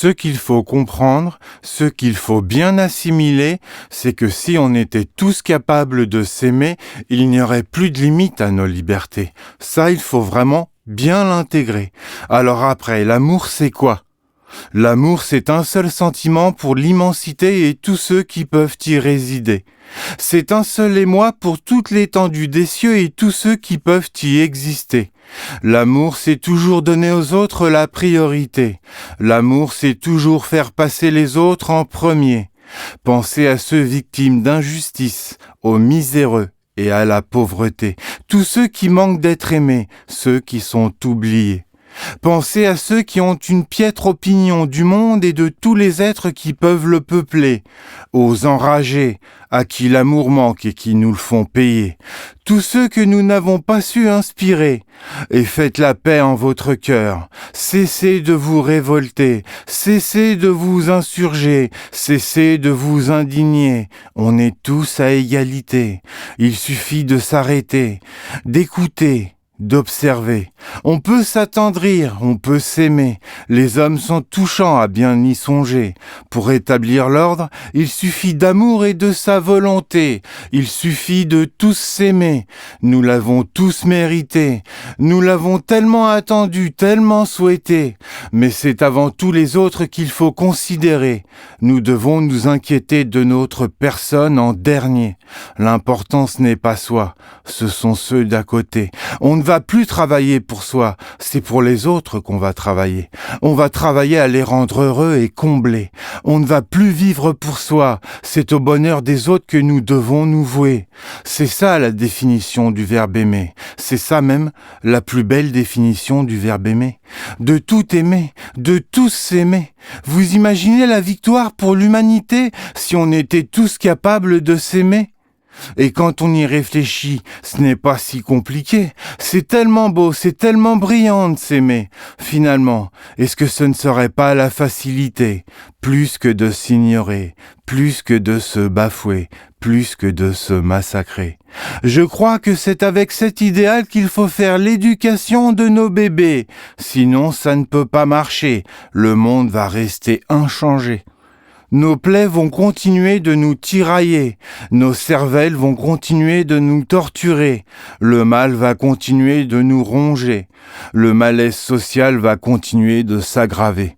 Ce qu'il faut comprendre, ce qu'il faut bien assimiler, c'est que si on était tous capables de s'aimer, il n'y aurait plus de limite à nos libertés. Ça, il faut vraiment bien l'intégrer. Alors après, l'amour, c'est quoi ? L'amour, c'est un seul sentiment pour l'immensité et tous ceux qui peuvent y résider. C'est un seul émoi pour toute l'étendue des cieux et tous ceux qui peuvent y exister. L'amour, c'est toujours donner aux autres la priorité. L'amour, c'est toujours faire passer les autres en premier. Penser à ceux victimes d'injustice, aux miséreux et à la pauvreté, tous ceux qui manquent d'être aimés, ceux qui sont oubliés. Pensez à ceux qui ont une piètre opinion du monde et de tous les êtres qui peuvent le peupler, aux enragés, à qui l'amour manque et qui nous le font payer, tous ceux que nous n'avons pas su inspirer, et faites la paix en votre cœur, cessez de vous révolter, cessez de vous insurger, cessez de vous indigner, on est tous à égalité, il suffit de s'arrêter, d'écouter, d'observer. On peut s'attendrir, on peut s'aimer. Les hommes sont touchants à bien y songer. Pour établir l'ordre, il suffit d'amour et de sa volonté. Il suffit de tous s'aimer. Nous l'avons tous mérité. Nous l'avons tellement attendu, tellement souhaité. Mais c'est avant tout les autres qu'il faut considérer. Nous devons nous inquiéter de notre personne en dernier. L'importance n'est pas soi, ce sont ceux d'à côté. On ne va plus travailler pour soi, c'est pour les autres qu'on va travailler. On va travailler à les rendre heureux et comblés. On ne va plus vivre pour soi, c'est au bonheur des autres que nous devons nous vouer. C'est ça la définition du verbe aimer. C'est ça même la plus belle définition du verbe aimer. De tout aimer, de tous s'aimer. Vous imaginez la victoire pour l'humanité si on était tous capables de s'aimer ? Et quand on y réfléchit, ce n'est pas si compliqué. C'est tellement beau, c'est tellement brillant de s'aimer. Finalement, est-ce que ce ne serait pas la facilité, plus que de s'ignorer, plus que de se bafouer, plus que de se massacrer? Je crois que c'est avec cet idéal qu'il faut faire l'éducation de nos bébés. Sinon, ça ne peut pas marcher. Le monde va rester inchangé. Nos plaies vont continuer de nous tirailler, nos cervelles vont continuer de nous torturer, le mal va continuer de nous ronger, le malaise social va continuer de s'aggraver.